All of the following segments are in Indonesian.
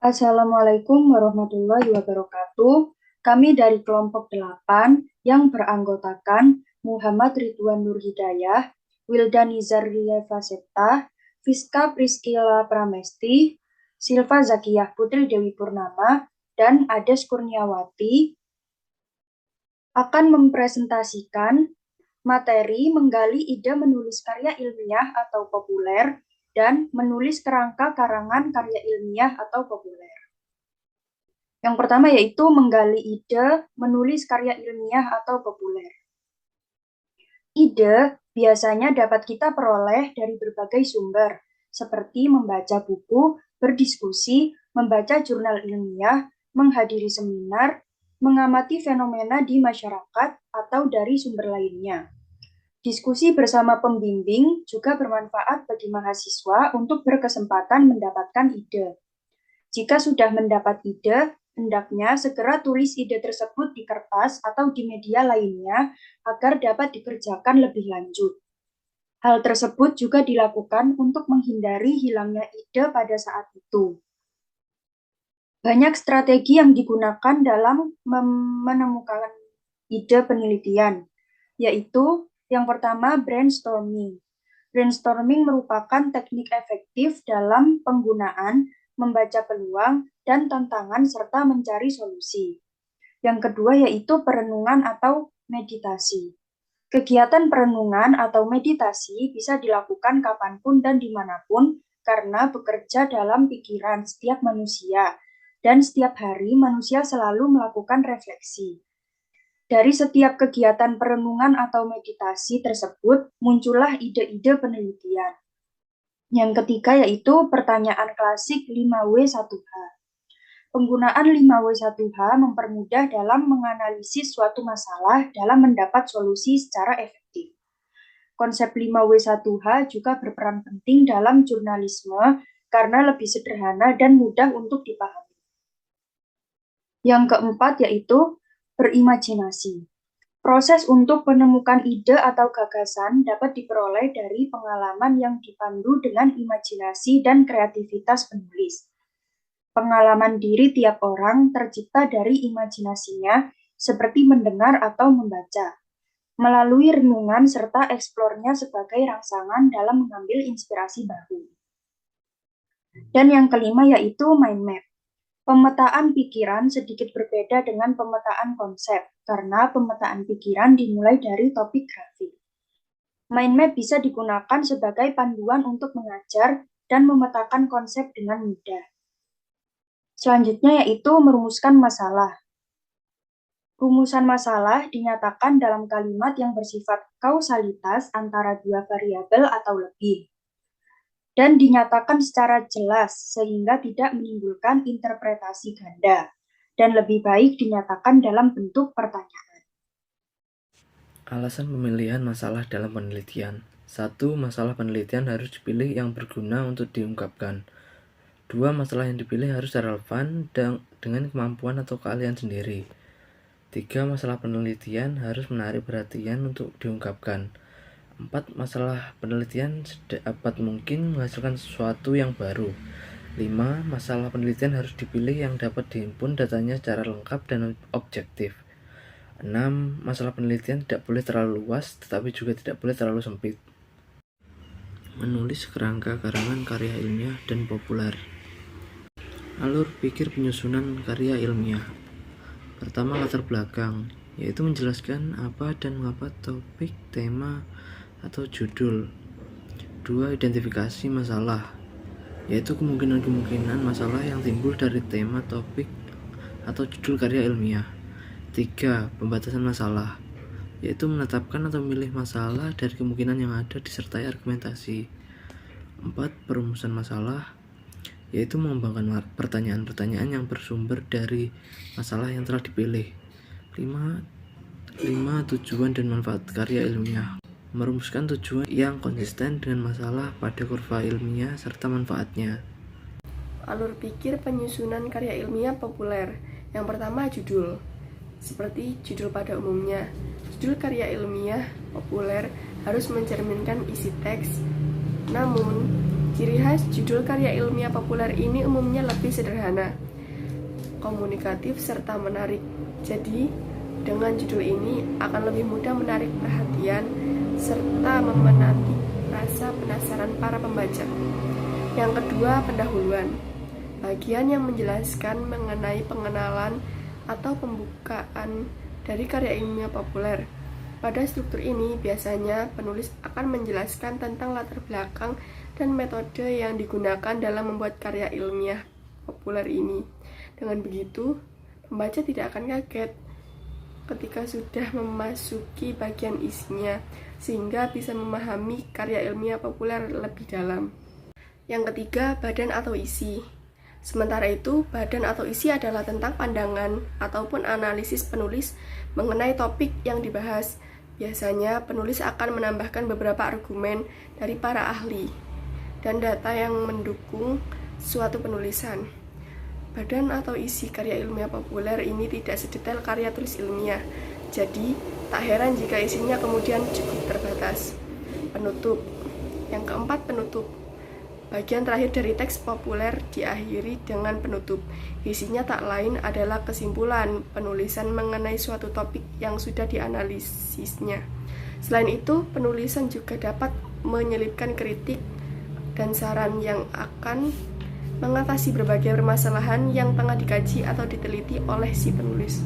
Assalamualaikum warahmatullahi wabarakatuh. Kami dari kelompok 8 yang beranggotakan Muhammad Ridwan Nur Hidayah, Wildan Nizar Rieva Septa, Fiska Priskila Pramesti, Silva Zakiyah Putri Dewi Purnama, dan Ades Kurniawati akan mempresentasikan materi menggali ide menulis karya ilmiah atau populer dan menulis kerangka karangan karya ilmiah atau populer. Yang pertama yaitu menggali ide menulis karya ilmiah atau populer. Ide biasanya dapat kita peroleh dari berbagai sumber, seperti membaca buku, berdiskusi, membaca jurnal ilmiah, menghadiri seminar, mengamati fenomena di masyarakat, atau dari sumber lainnya. Diskusi bersama pembimbing juga bermanfaat bagi mahasiswa untuk berkesempatan mendapatkan ide. Jika sudah mendapat ide, hendaknya segera tulis ide tersebut di kertas atau di media lainnya agar dapat dikerjakan lebih lanjut. Hal tersebut juga dilakukan untuk menghindari hilangnya ide pada saat itu. Banyak strategi yang digunakan dalam menemukan ide penelitian, yaitu yang pertama brainstorming. Brainstorming merupakan teknik efektif dalam penggunaan membaca peluang dan tantangan serta mencari solusi. Yang kedua yaitu perenungan atau meditasi. Kegiatan perenungan atau meditasi bisa dilakukan kapanpun dan dimanapun karena bekerja dalam pikiran setiap manusia, dan setiap hari manusia selalu melakukan refleksi. Dari setiap kegiatan perenungan atau meditasi tersebut, muncullah ide-ide penelitian. Yang ketiga yaitu pertanyaan klasik 5W1H. Penggunaan 5W1H mempermudah dalam menganalisis suatu masalah dalam mendapat solusi secara efektif. Konsep 5W1H juga berperan penting dalam jurnalisme karena lebih sederhana dan mudah untuk dipahami. Yang keempat yaitu berimajinasi. Proses untuk menemukan ide atau gagasan dapat diperoleh dari pengalaman yang dipandu dengan imajinasi dan kreativitas penulis. Pengalaman diri tiap orang tercipta dari imajinasinya, seperti mendengar atau membaca, melalui renungan serta eksplornya sebagai rangsangan dalam mengambil inspirasi baru. Dan yang kelima yaitu mind map. Pemetaan pikiran sedikit berbeda dengan pemetaan konsep, karena pemetaan pikiran dimulai dari topik grafik. Mind map bisa digunakan sebagai panduan untuk mengajar dan memetakan konsep dengan mudah. Selanjutnya yaitu merumuskan masalah. Rumusan masalah dinyatakan dalam kalimat yang bersifat kausalitas antara dua variabel atau lebih, dan dinyatakan secara jelas sehingga tidak menimbulkan interpretasi ganda, dan lebih baik dinyatakan dalam bentuk pertanyaan. Alasan pemilihan masalah dalam penelitian. 1. Masalah penelitian harus dipilih yang berguna untuk diungkapkan. 2. Masalah yang dipilih harus relevan dengan kemampuan atau keahlian sendiri. 3. Masalah penelitian harus menarik perhatian untuk diungkapkan. 4. Masalah penelitian sedapat mungkin menghasilkan sesuatu yang baru. 5. Masalah penelitian harus dipilih yang dapat dihimpun datanya secara lengkap dan objektif. 6. Masalah penelitian tidak boleh terlalu luas, tetapi juga tidak boleh terlalu sempit. Menulis kerangka karangan karya ilmiah dan populer. Alur pikir penyusunan karya ilmiah. Pertama, latar belakang, yaitu menjelaskan apa dan mengapa topik, tema, atau judul. 2. Identifikasi masalah, yaitu kemungkinan-kemungkinan masalah yang timbul dari tema, topik, atau judul karya ilmiah. 3. Pembatasan masalah, yaitu menetapkan atau memilih masalah dari kemungkinan yang ada disertai argumentasi. 4. Perumusan masalah, yaitu mengembangkan pertanyaan-pertanyaan yang bersumber dari masalah yang telah dipilih. 5. Tujuan dan manfaat karya ilmiah, merumuskan tujuan yang konsisten dengan masalah pada kurva ilmiah serta manfaatnya. Alur pikir penyusunan karya ilmiah populer. Yang pertama, judul. Seperti judul pada umumnya, judul karya ilmiah populer harus mencerminkan isi teks, namun Ciri khas judul karya ilmiah populer ini umumnya lebih sederhana, komunikatif, serta menarik. Jadi, dengan judul ini akan lebih mudah menarik perhatian serta memenangi rasa penasaran para pembaca. Yang kedua, pendahuluan. Bagian yang menjelaskan mengenai pengenalan atau pembukaan dari karya ilmiah populer. Pada struktur ini, biasanya penulis akan menjelaskan tentang latar belakang dan metode yang digunakan dalam membuat karya ilmiah populer ini. Dengan begitu, pembaca tidak akan kaget ketika sudah memasuki bagian isinya, sehingga bisa memahami karya ilmiah populer lebih dalam. Yang ketiga, badan atau isi. Sementara itu, badan atau isi adalah tentang pandangan ataupun analisis penulis mengenai topik yang dibahas. Biasanya, penulis akan menambahkan beberapa argumen dari para ahli dan data yang mendukung suatu penulisan. Badan atau isi karya ilmiah populer ini tidak sedetail karya tulis ilmiah, jadi tak heran jika isinya kemudian cukup terbatas. Penutup. Yang keempat, penutup. Bagian terakhir dari teks populer diakhiri dengan penutup. Isinya tak lain adalah kesimpulan penulisan mengenai suatu topik yang sudah dianalisisnya. Selain itu, penulisan juga dapat menyelipkan kritik dan saran yang akan mengatasi berbagai permasalahan yang tengah dikaji atau diteliti oleh si penulis.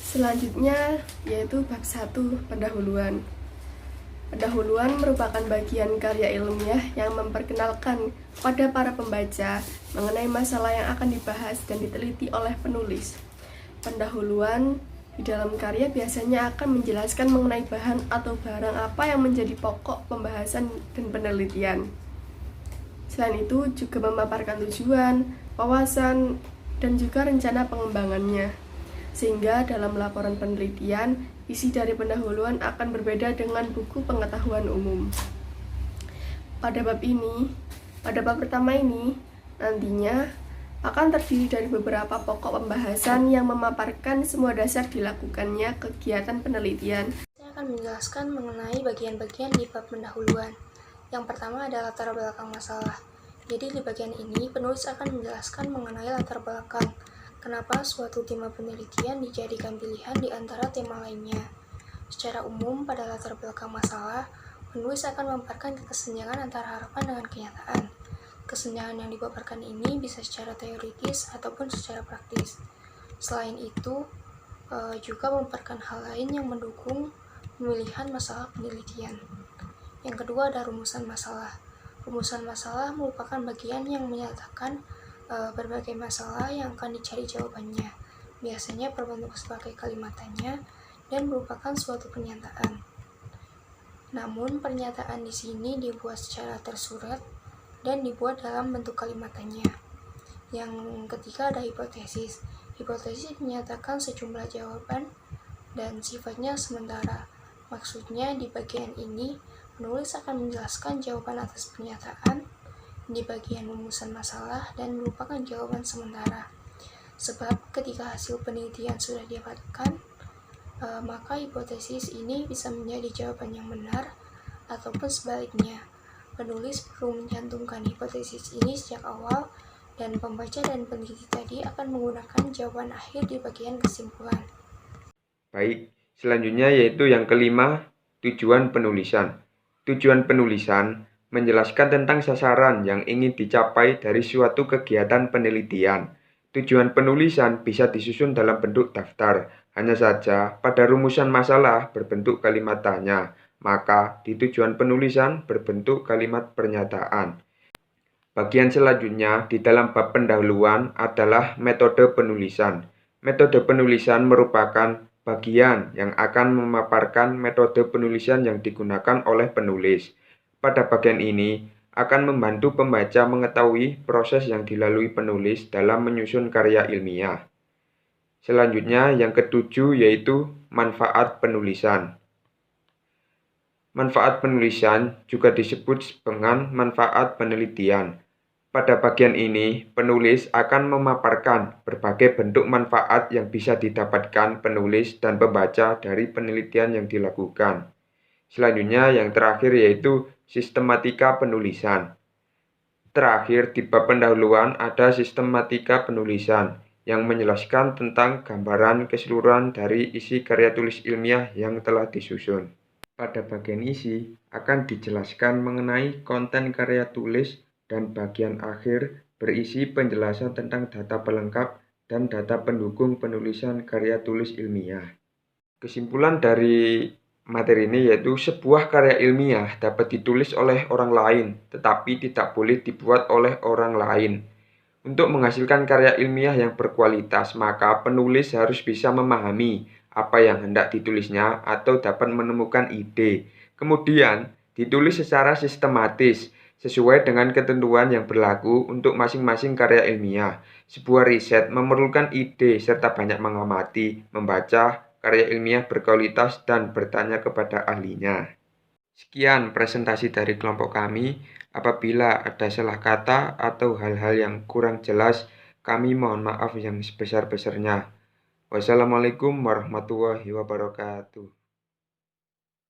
Selanjutnya yaitu bab 1, pendahuluan. Pendahuluan merupakan bagian karya ilmiah yang memperkenalkan pada para pembaca mengenai masalah yang akan dibahas dan diteliti oleh penulis. Pendahuluan di dalam karya biasanya akan menjelaskan mengenai bahan atau barang apa yang menjadi pokok pembahasan dan penelitian. Selain itu juga memaparkan tujuan, wawasan, dan juga rencana pengembangannya. Sehingga dalam laporan penelitian, isi dari pendahuluan akan berbeda dengan buku pengetahuan umum. Pada bab pertama ini, nantinya akan terdiri dari beberapa pokok pembahasan yang memaparkan semua dasar dilakukannya kegiatan penelitian. Saya akan menjelaskan mengenai bagian-bagian di bab pendahuluan. Yang pertama adalah latar belakang masalah. Jadi di bagian ini, penulis akan menjelaskan mengenai latar belakang kenapa suatu tema penelitian dijadikan pilihan di antara tema lainnya. Secara umum, pada latar belakang masalah, penulis akan memaparkan kesenjangan antara harapan dengan kenyataan. Kesenjangan yang dipaparkan ini bisa secara teoritis ataupun secara praktis. Selain itu, juga memaparkan hal lain yang mendukung pemilihan masalah penelitian. Yang kedua ada rumusan masalah. Rumusan masalah merupakan bagian yang menyatakan berbagai masalah yang akan dicari jawabannya. Biasanya berbentuk sebagai kalimat tanya dan merupakan suatu pernyataan. Namun pernyataan di sini dibuat secara tersurat dan dibuat dalam bentuk kalimat tanya. Yang ketiga ada hipotesis. Hipotesis menyatakan sejumlah jawaban dan sifatnya sementara. Maksudnya di bagian ini penulis akan menjelaskan jawaban atas pernyataan di bagian rumusan masalah dan merupakan jawaban sementara. Sebab ketika hasil penelitian sudah didapatkan, maka hipotesis ini bisa menjadi jawaban yang benar ataupun sebaliknya. Penulis perlu mencantumkan hipotesis ini sejak awal dan pembaca dan peneliti tadi akan menggunakan jawaban akhir di bagian kesimpulan. Baik, selanjutnya yaitu yang kelima, tujuan penulisan. Tujuan penulisan menjelaskan tentang sasaran yang ingin dicapai dari suatu kegiatan penelitian. Tujuan penulisan bisa disusun dalam bentuk daftar, hanya saja pada rumusan masalah berbentuk kalimat tanya, maka di tujuan penulisan berbentuk kalimat pernyataan. Bagian selanjutnya di dalam bab pendahuluan adalah metode penulisan. Metode penulisan merupakan bagian yang akan memaparkan metode penulisan yang digunakan oleh penulis. Pada bagian ini akan membantu pembaca mengetahui proses yang dilalui penulis dalam menyusun karya ilmiah. Selanjutnya yang ketujuh yaitu manfaat penulisan. Manfaat penulisan juga disebut dengan manfaat penelitian. Pada bagian ini, penulis akan memaparkan berbagai bentuk manfaat yang bisa didapatkan penulis dan pembaca dari penelitian yang dilakukan. Selanjutnya yang terakhir yaitu sistematika penulisan. Terakhir, di bab pendahuluan ada sistematika penulisan yang menjelaskan tentang gambaran keseluruhan dari isi karya tulis ilmiah yang telah disusun. Pada bagian isi akan dijelaskan mengenai konten karya tulis dan bagian akhir berisi penjelasan tentang data pelengkap dan data pendukung penulisan karya tulis ilmiah. Kesimpulan dari materi ini yaitu sebuah karya ilmiah dapat ditulis oleh orang lain, tetapi tidak boleh dibuat oleh orang lain. Untuk menghasilkan karya ilmiah yang berkualitas, maka penulis harus bisa memahami apa yang hendak ditulisnya atau dapat menemukan ide. Kemudian, ditulis secara sistematis, sesuai dengan ketentuan yang berlaku untuk masing-masing karya ilmiah. Sebuah riset memerlukan ide serta banyak mengamati, membaca, karya ilmiah berkualitas dan bertanya kepada ahlinya. Sekian presentasi dari kelompok kami. Apabila ada salah kata atau hal-hal yang kurang jelas, kami mohon maaf yang sebesar-besarnya. Wassalamualaikum warahmatullahi wabarakatuh.